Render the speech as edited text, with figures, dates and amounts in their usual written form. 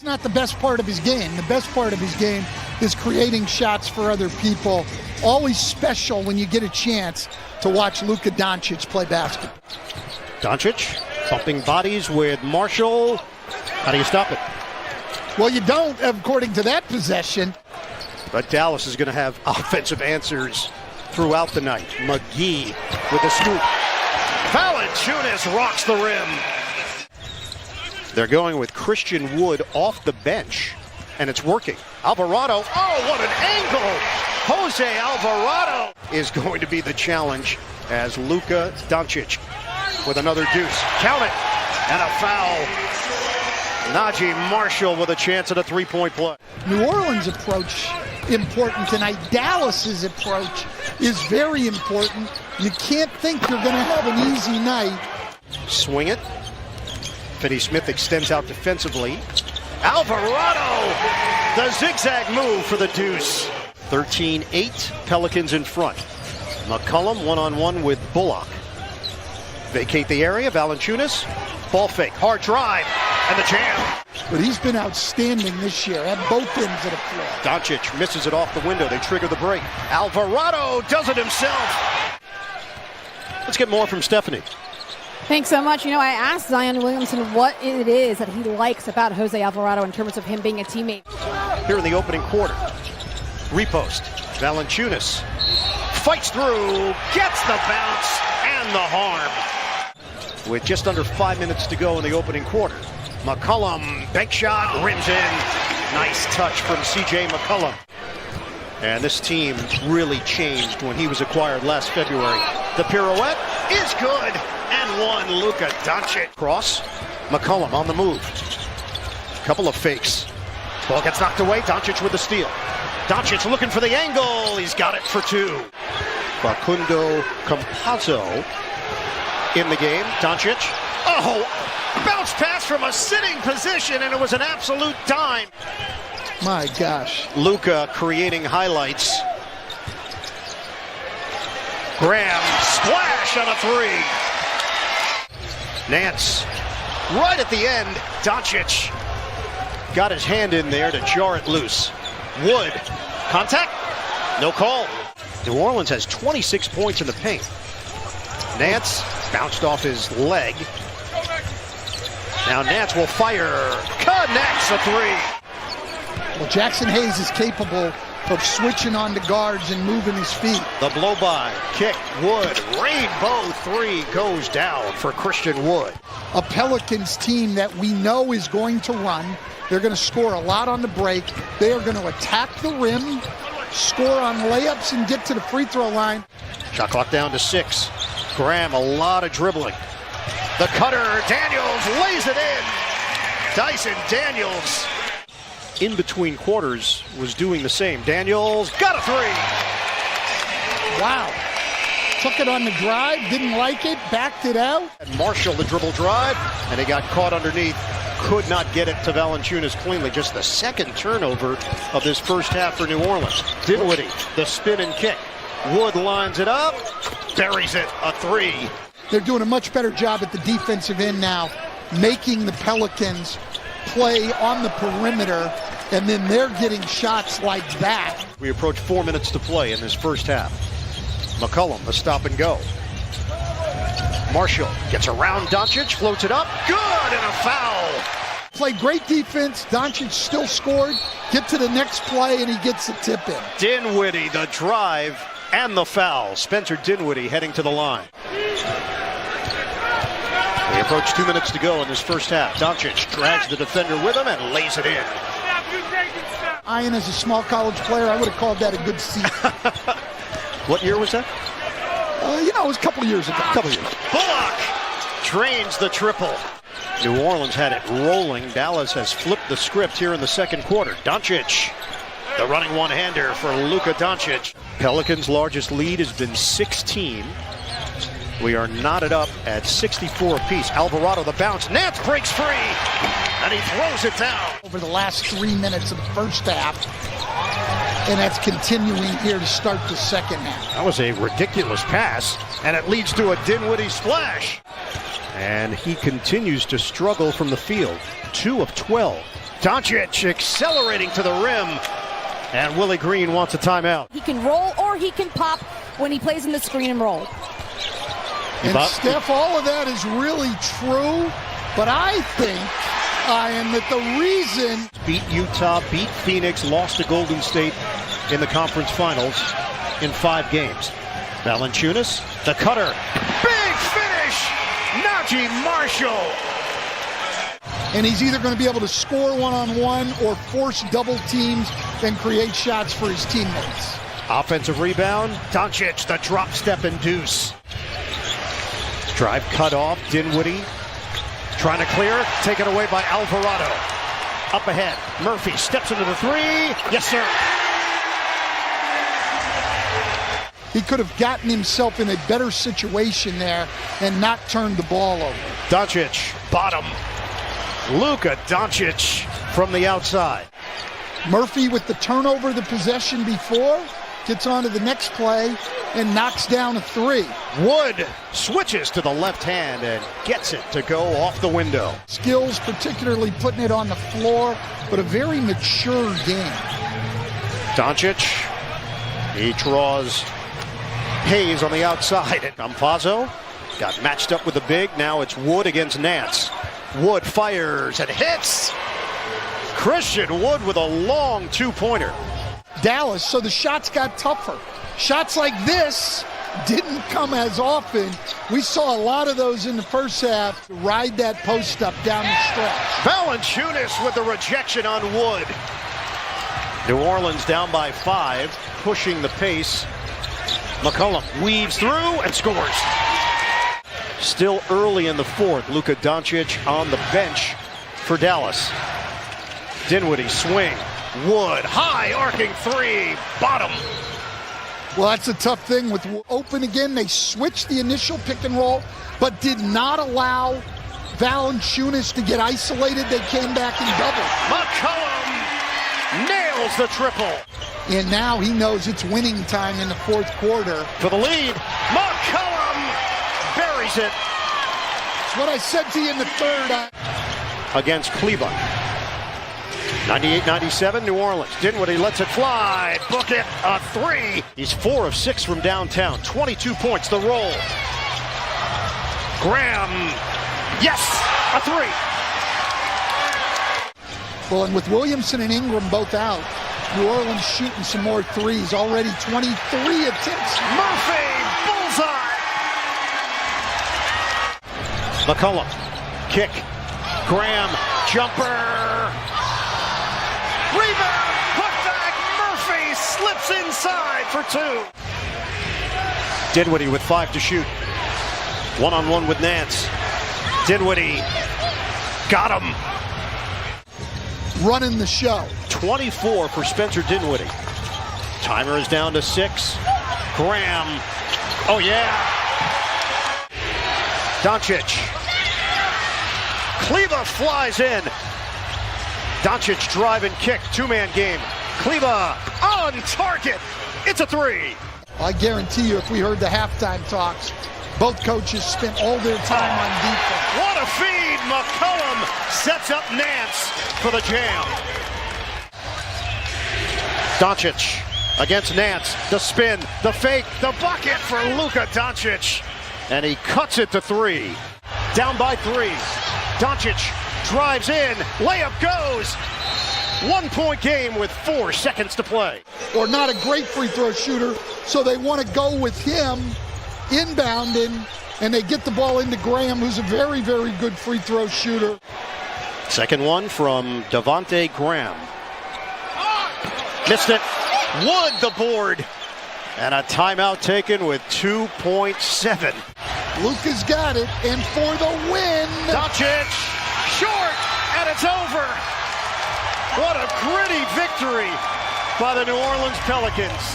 It's not the best part of his game. The best part of his game is creating shots for other people. Always special when you get a chance to watch Luka Doncic play basketball. Doncic bumping bodies with Marshall. How do you stop it? Well, you don't, according to that possession. But Dallas is going to have offensive answers throughout the night. McGee with a scoop. Valanciunas rocks the rim. They're going with Christian Wood off the bench, and it's working. Alvarado, oh, what an angle! Jose Alvarado is going to be the challenge as Luka Doncic with another deuce. Count it, and a foul. Najee Marshall with a chance at a three-point play. New Orleans' approach important tonight. Dallas's approach is very important. You can't think you're going to have an easy night. Swing it. Finney-Smith extends out defensively. Alvarado, the zigzag move for the deuce. 13-8, Pelicans in front. McCollum one-on-one with Bullock. Vacate the area, Valanciunas. Ball fake, hard drive, and the jam. But he's been outstanding this year at both ends of the floor. Doncic misses it off the window. They trigger the break. Alvarado does it himself. Let's get more from Stephanie. Thanks so much. You know, I asked Zion Williamson what it is that he likes about Jose Alvarado in terms of him being a teammate. Here in the opening quarter. Repost. Valanciunas fights through, gets the bounce and the harm. With just under 5 minutes to go in the opening quarter. McCollum, bank shot, rims in. Nice touch from C.J. McCollum. And this team really changed when he was acquired last February. The pirouette is good. And one, Luka Doncic. Cross, McCollum on the move. Couple of fakes. Ball gets knocked away, Doncic with the steal. Doncic looking for the angle, he's got it for two. Facundo Campazzo in the game, Doncic. Oh, bounce pass from a sitting position, and it was an absolute dime. My gosh. Luka creating highlights. Graham, splash on a three. Nance, right at the end, Doncic got his hand in there to jar it loose. Wood, contact, no call. New Orleans has 26 points in the paint. Nance bounced off his leg. Now Nance will fire, connects a three. Well, Jackson Hayes is capable of switching on to guards and moving his feet. The blow by, kick, Wood, rainbow three goes down for Christian Wood. A Pelicans team that we know is going to run. They're going to score a lot on the break. They are going to attack the rim, score on layups, and get to the free throw line. Shot clock down to 6. Graham, a lot of dribbling. The cutter, Daniels lays it in. Dyson Daniels, in between quarters, was doing the same. Daniels got a three. Wow. Took it on the drive, didn't like it, backed it out. And Marshall, the dribble drive, and he got caught underneath. Could not get it to Valanciunas cleanly. Just the second turnover of this first half for New Orleans. Dinwiddie, the spin and kick. Wood lines it up, buries it, a three. They're doing a much better job at the defensive end now, making the Pelicans play on the perimeter, and then they're getting shots like that. We approach 4 minutes to play in this first half. McCollum, the stop and go. Marshall gets around Doncic, floats it up, good, and a foul. Played great defense, Doncic still scored, get to the next play, and he gets the tip in. Dinwiddie, the drive, and the foul. Spencer Dinwiddie heading to the line. We approach 2 minutes to go in this first half. Doncic drags the defender with him and lays it in. Ian, as a small college player, I would have called that a good seat. What year was that? It was a couple of years ago. Bullock drains the triple. New Orleans had it rolling. Dallas has flipped the script here in the second quarter. Doncic, the running one-hander for Luka Doncic. Pelicans' largest lead has been 16. We are knotted up at 64 apiece. Alvarado, the bounce. Nance breaks free, and he throws it down. Over the last 3 minutes of the first half, and that's continuing here to start the second half. That was a ridiculous pass, and it leads to a Dinwiddie splash. And he continues to struggle from the field. 2 of 12 Doncic accelerating to the rim. And Willie Green wants a timeout. He can roll or he can pop when he plays in the screen and roll. And Steph, all of that is really true, but I think, Ian, that the reason... Beat Utah, beat Phoenix, lost to Golden State in the conference finals in 5 games. Valanciunas, the cutter. Big finish! Najee Marshall! And he's either going to be able to score one-on-one or force double teams and create shots for his teammates. Offensive rebound. Doncic, the drop step and deuce. Drive cut off. Dinwiddie trying to clear. Taken away by Alvarado. Up ahead. Murphy steps into the 3. Yes, sir. He could have gotten himself in a better situation there and not turned the ball over. Doncic, bottom. Luka Doncic from the outside. Murphy with the turnover the possession before, gets on to the next play and knocks down a 3. Wood switches to the left hand and gets it to go off the window. Skills, particularly putting it on the floor, but a very mature game. Doncic, he draws Hayes on the outside. Campazzo got matched up with the big. Now it's Wood against Nance. Wood fires and hits. Christian Wood with a long 2-pointer. Dallas, so the shots got tougher. Shots like this didn't come as often. We saw a lot of those in the first half. Ride that post up down the stretch. Valanciunas with the rejection on Wood. New Orleans down by 5, pushing the pace. McCollum weaves through and scores. Still early in the 4th, Luka Doncic on the bench for Dallas. Dinwiddie swing. Wood, high arcing 3, bottom. Well, that's a tough thing with open again. They switched the initial pick and roll, but did not allow Valanciunas to get isolated. They came back and doubled. McCollum nails the triple. And now he knows it's winning time in the 4th quarter. For the lead, McCollum buries it. It's what I said to you in the 3rd. Against Cleveland. 98-97, New Orleans. Dinwiddie lets it fly. Book it, a 3. He's 4 of 6 from downtown. 22 points, the roll. Graham, yes, a 3. Well, and with Williamson and Ingram both out, New Orleans shooting some more 3s. Already 23 attempts. Murphy, bullseye. McCollum, kick. Graham, jumper. Rebound, put back. Murphy slips inside for 2. Dinwiddie with 5 to shoot. One-on-one with Nance. Dinwiddie got him. Running the show. 24 for Spencer Dinwiddie. Timer is down to 6. Graham. Oh, yeah. Doncic. Kleba flies in. Doncic drive and kick. 2-man game. Kleba on target. It's a 3. I guarantee you, if we heard the halftime talks, both coaches spent all their time on defense. What a feed. McCollum sets up Nance for the jam. Doncic against Nance. The spin, the fake, the bucket for Luka Doncic. And he cuts it to 3. Down by 3. Doncic drives in. Layup goes. 1-point game with 4 seconds to play. Or not a great free throw shooter, so they want to go with him inbounding, and they get the ball into Graham, who's a very, very good free throw shooter. Second one from Devontae Graham. Missed it. Wood the board. And a timeout taken with 2.7. Luka's got it, and for the win. Doncic, short, and it's over. What a gritty victory by the New Orleans Pelicans.